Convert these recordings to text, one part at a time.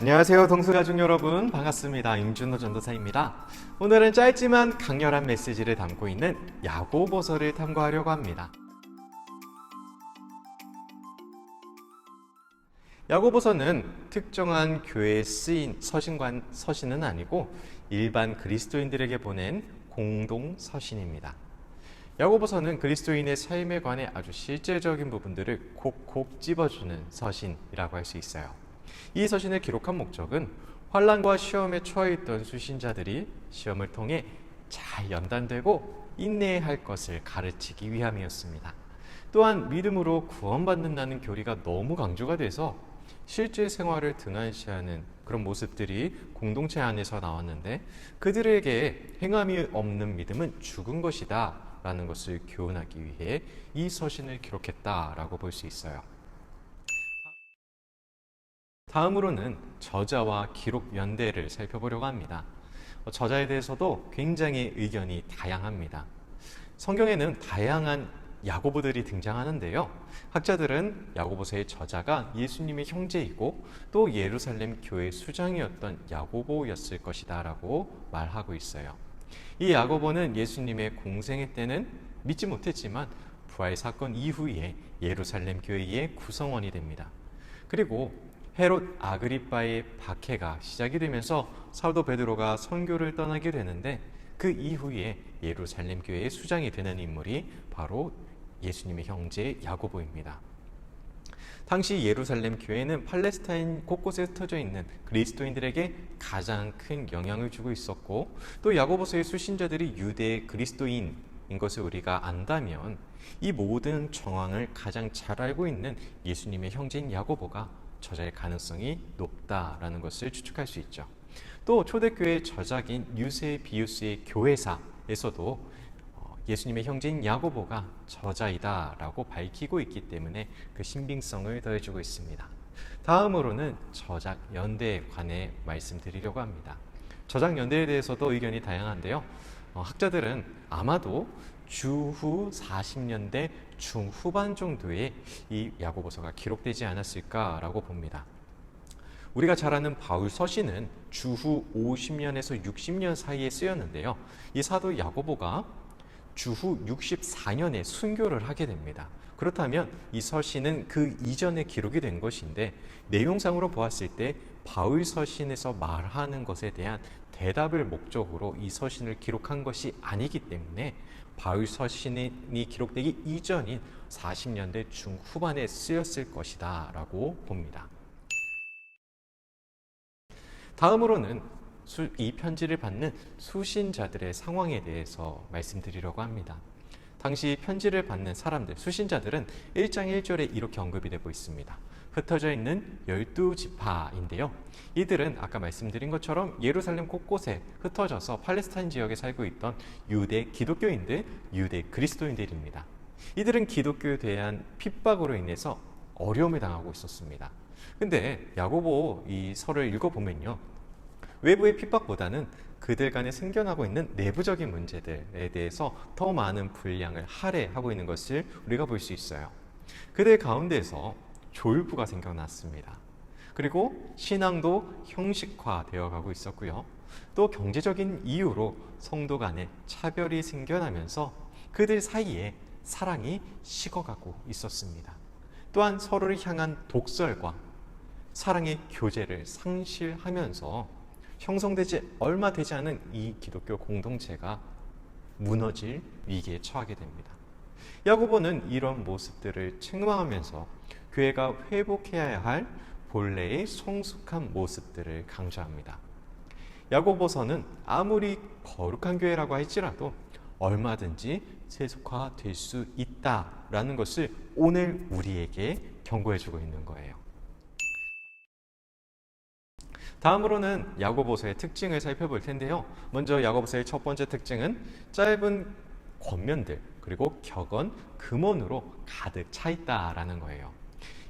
안녕하세요, 동서가족 여러분. 반갑습니다. 임준호 전도사입니다. 오늘은 짧지만 강렬한 메시지를 담고 있는 야고보서를 탐구하려고 합니다. 야고보서는 특정한 교회에 쓰인 서신은 아니고 일반 그리스도인들에게 보낸 공동 서신입니다. 야고보서는 그리스도인의 삶에 관해 아주 실제적인 부분들을 콕콕 집어주는 서신이라고 할 수 있어요. 이 서신을 기록한 목적은 환난과 시험에 처해 있던 수신자들이 시험을 통해 잘 연단되고 인내해야 할 것을 가르치기 위함이었습니다. 또한 믿음으로 구원받는다는 교리가 너무 강조가 돼서 실제 생활을 등한시하는 그런 모습들이 공동체 안에서 나왔는데, 그들에게 행함이 없는 믿음은 죽은 것이다 라는 것을 교훈하기 위해 이 서신을 기록했다라고 볼 수 있어요. 다음으로는 저자와 기록 연대를 살펴보려고 합니다. 저자에 대해서도 굉장히 의견이 다양합니다. 성경에는 다양한 야고보들이 등장하는데요. 학자들은 야고보서의 저자가 예수님의 형제이고 또 예루살렘 교회 수장이었던 야고보였을 것이다 라고 말하고 있어요. 이 야고보는 예수님의 공생애 때는 믿지 못했지만 부활 사건 이후에 예루살렘 교회의 구성원이 됩니다. 그리고 헤롯 아그리빠의 박해가 시작이 되면서 사도 베드로가 선교를 떠나게 되는데, 그 이후에 예루살렘 교회의 수장이 되는 인물이 바로 예수님의 형제 야고보입니다. 당시 예루살렘 교회는 팔레스타인 곳곳에 흩어져 있는 그리스도인들에게 가장 큰 영향을 주고 있었고, 또 야고보서의 수신자들이 유대 그리스도인인 것을 우리가 안다면 이 모든 정황을 가장 잘 알고 있는 예수님의 형제인 야고보가 저자일 가능성이 높다라는 것을 추측할 수 있죠. 또 초대교회 저작인 유세비우스의 교회사에서도 예수님의 형제인 야고보가 저자이다라고 밝히고 있기 때문에 그 신빙성을 더해주고 있습니다. 다음으로는 저작 연대에 관해 말씀드리려고 합니다. 저작 연대에 대해서도 의견이 다양한데요. 학자들은 아마도 주후 40년대 중후반 정도에 이 야고보서가 기록되지 않았을까라고 봅니다. 우리가 잘 아는 바울 서신은 주후 50년에서 60년 사이에 쓰였는데요. 이 사도 야고보가 주후 64년에 순교를 하게 됩니다. 그렇다면 이 서신은 그 이전에 기록이 된 것인데, 내용상으로 보았을 때 바울 서신에서 말하는 것에 대한 대답을 목적으로 이 서신을 기록한 것이 아니기 때문에 바울 서신이 기록되기 이전인 40년대 중후반에 쓰였을 것이다 라고 봅니다. 다음으로는 이 편지를 받는 수신자들의 상황에 대해서 말씀드리려고 합니다. 당시 편지를 받는 사람들, 수신자들은 1장 1절에 이렇게 언급이 되고 있습니다. 흩어져 있는 12지파인데요. 이들은 아까 말씀드린 것처럼 예루살렘 곳곳에 흩어져서 팔레스타인 지역에 살고 있던 유대 기독교인들, 유대 그리스도인들입니다. 이들은 기독교에 대한 핍박으로 인해서 어려움을 당하고 있었습니다. 근데 야고보 이 서를 읽어보면요, 외부의 핍박보다는 그들 간에 생겨나고 있는 내부적인 문제들에 대해서 더 많은 분량을 할애하고 있는 것을 우리가 볼 수 있어요. 그들 가운데서 졸부가 생겨났습니다. 그리고 신앙도 형식화되어 가고 있었고요. 또 경제적인 이유로 성도 간에 차별이 생겨나면서 그들 사이에 사랑이 식어가고 있었습니다. 또한 서로를 향한 독설과 사랑의 교제를 상실하면서 형성되지 얼마 되지 않은 이 기독교 공동체가 무너질 위기에 처하게 됩니다. 야고보는 이런 모습들을 책망하면서 교회가 회복해야 할 본래의 성숙한 모습들을 강조합니다. 야고보서는 아무리 거룩한 교회라고 할지라도 얼마든지 세속화될 수 있다라는 것을 오늘 우리에게 경고해주고 있는 거예요. 다음으로는 야고보서의 특징을 살펴볼 텐데요. 먼저 야고보서의 첫 번째 특징은 짧은 권면들, 그리고 격언, 금언으로 가득 차 있다라는 거예요.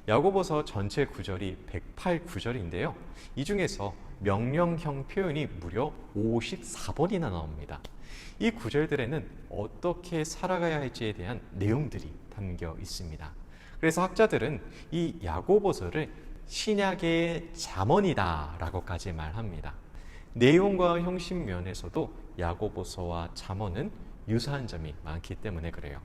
야고보서 전체 구절이 108구절인데요. 이 중에서 명령형 표현이 무려 54번이나 나옵니다. 이 구절들에는 어떻게 살아가야 할지에 대한 내용들이 담겨 있습니다. 그래서 학자들은 이 야고보서를 신약의 잠언이다 라고까지 말합니다. 내용과 형식 면에서도 야고보서와 잠언은 유사한 점이 많기 때문에 그래요.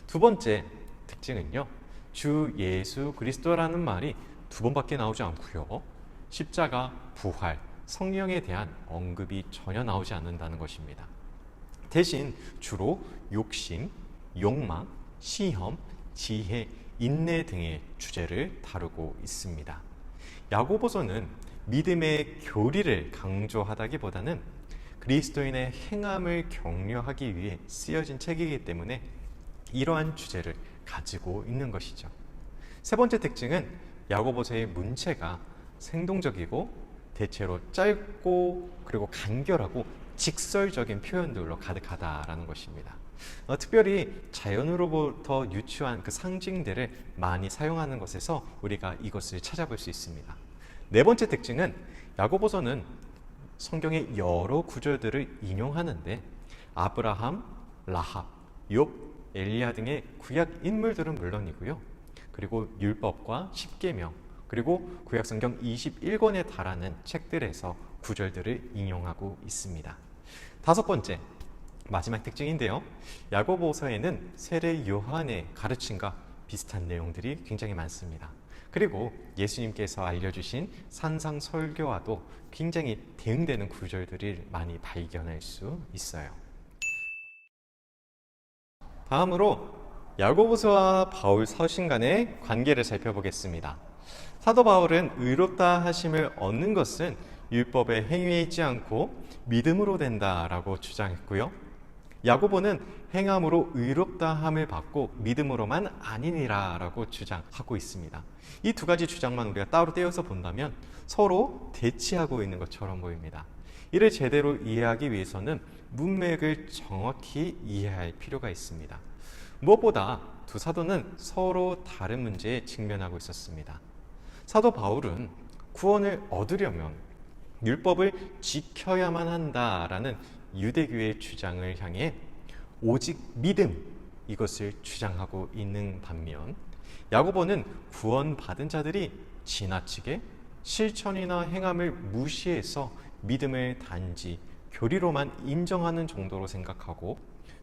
두 번째 특징은요, 주 예수 그리스도라는 말이 두 번밖에 나오지 않고요, 십자가, 부활, 성령에 대한 언급이 전혀 나오지 않는다는 것입니다. 대신 주로 욕심, 욕망, 시험, 지혜, 인내 등의 주제를 다루고 있습니다. 야고보서는 믿음의 교리를 강조하다기보다는 그리스도인의 행함을 격려하기 위해 쓰여진 책이기 때문에 이러한 주제를 가지고 있는 것이죠. 세 번째 특징은 야고보서의 문체가 생동적이고 대체로 짧고 그리고 간결하고 직설적인 표현들로 가득하다라는 것입니다. 특별히 자연으로부터 유추한 그 상징들을 많이 사용하는 것에서 우리가 이것을 찾아볼 수 있습니다. 네 번째 특징은 야고보서는 성경의 여러 구절들을 인용하는데 아브라함, 라합, 욥, 엘리야 등의 구약 인물들은 물론이고요, 그리고 율법과 십계명, 그리고 구약 성경 21권에 달하는 책들에서 구절들을 인용하고 있습니다. 다섯 번째, 마지막 특징인데요, 야고보서에는 세례 요한의 가르침과 비슷한 내용들이 굉장히 많습니다. 그리고 예수님께서 알려주신 산상 설교와도 굉장히 대응되는 구절들을 많이 발견할 수 있어요. 다음으로 야고보서와 바울 서신 간의 관계를 살펴보겠습니다. 사도 바울은 의롭다 하심을 얻는 것은 율법의 행위에 있지 않고 믿음으로 된다라고 주장했고요, 야고보는 행함으로 의롭다 함을 받고 믿음으로만 아니니라 라고 주장하고 있습니다. 이 두 가지 주장만 우리가 따로 떼어서 본다면 서로 대치하고 있는 것처럼 보입니다. 이를 제대로 이해하기 위해서는 문맥을 정확히 이해할 필요가 있습니다. 무엇보다 두 사도는 서로 다른 문제에 직면하고 있었습니다. 사도 바울은 구원을 얻으려면 율법을 지켜야만 한다라는 유대교의 주장을 향해 오직 믿음, 이것을 주장하고 있는 반면 야고보는 구원받은 자들이 지나치게 실천이나 행함을 무시해서 믿음을 단지 교리로만 인정하는 정도로 생각하고,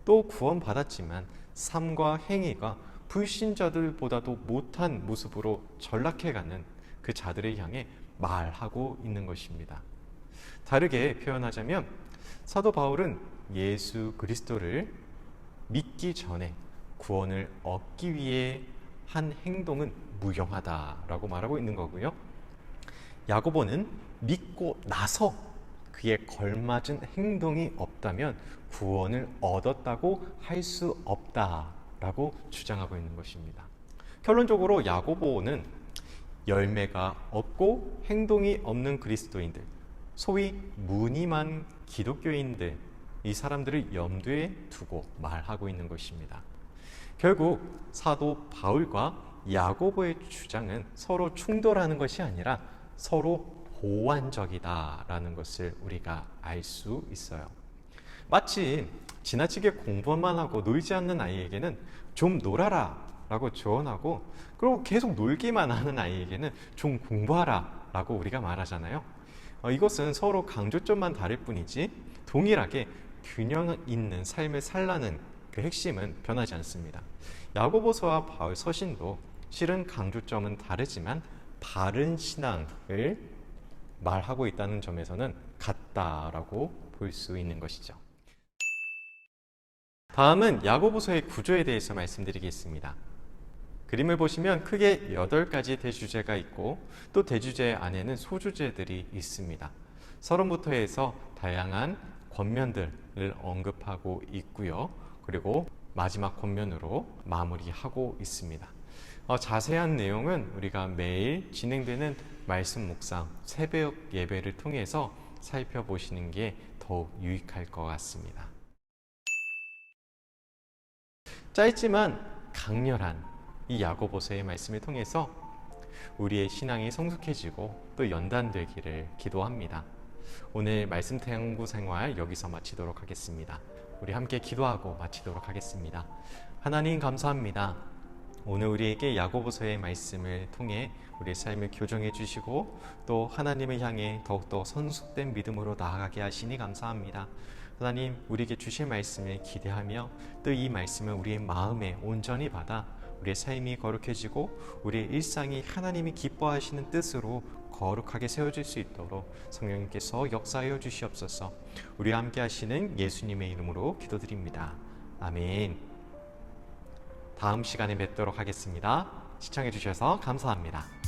또 구원받았지만 삶과 행위가 불신자들보다도 못한 모습으로 전락해가는 그 자들을 향해 말하고 있는 것입니다. 다르게 표현하자면 사도 바울은 예수 그리스도를 믿기 전에 구원을 얻기 위해 한 행동은 무용하다라고 말하고 있는 거고요, 야고보는 믿고 나서 그에 걸맞은 행동이 없다면 구원을 얻었다고 할 수 없다라고 주장하고 있는 것입니다. 결론적으로 야고보는 열매가 없고 행동이 없는 그리스도인들, 소위 무늬만 기독교인들, 이 사람들을 염두에 두고 말하고 있는 것입니다. 결국 사도 바울과 야고보의 주장은 서로 충돌하는 것이 아니라 서로 보완적이다라는 것을 우리가 알 수 있어요. 마치 지나치게 공부만 하고 놀지 않는 아이에게는 좀 놀아라 라고 조언하고, 그리고 계속 놀기만 하는 아이에게는 좀 공부하라 라고 우리가 말하잖아요. 이것은 서로 강조점만 다를 뿐이지 동일하게 균형 있는 삶을 살라는 그 핵심은 변하지 않습니다. 야고보서와 바울 서신도 실은 강조점은 다르지만 바른 신앙을 말하고 있다는 점에서는 같다라고 볼 수 있는 것이죠. 다음은 야고보서의 구조에 대해서 말씀드리겠습니다. 그림을 보시면 크게 8가지 대주제가 있고, 또 대주제 안에는 소주제들이 있습니다. 서론부터 해서 다양한 권면들을 언급하고 있고요, 그리고 마지막 권면으로 마무리하고 있습니다. 자세한 내용은 우리가 매일 진행되는 말씀 묵상, 새벽 예배를 통해서 살펴보시는 게 더욱 유익할 것 같습니다. 짧지만 강렬한 이 야고보서의 말씀을 통해서 우리의 신앙이 성숙해지고 또 연단되기를 기도합니다. 오늘 말씀 탐구 생활 여기서 마치도록 하겠습니다. 우리 함께 기도하고 마치도록 하겠습니다. 하나님 감사합니다. 오늘 우리에게 야고보서의 말씀을 통해 우리의 삶을 교정해 주시고 또 하나님을 향해 더욱더 성숙된 믿음으로 나아가게 하시니 감사합니다. 하나님, 우리에게 주실 말씀을 기대하며 또 이 말씀을 우리의 마음에 온전히 받아 우리의 삶이 거룩해지고 우리의 일상이 하나님이 기뻐하시는 뜻으로 거룩하게 세워질 수 있도록 성령님께서 역사하여 주시옵소서. 우리와 함께 하시는 예수님의 이름으로 기도드립니다. 아멘. 다음 시간에 뵙도록 하겠습니다. 시청해 주셔서 감사합니다.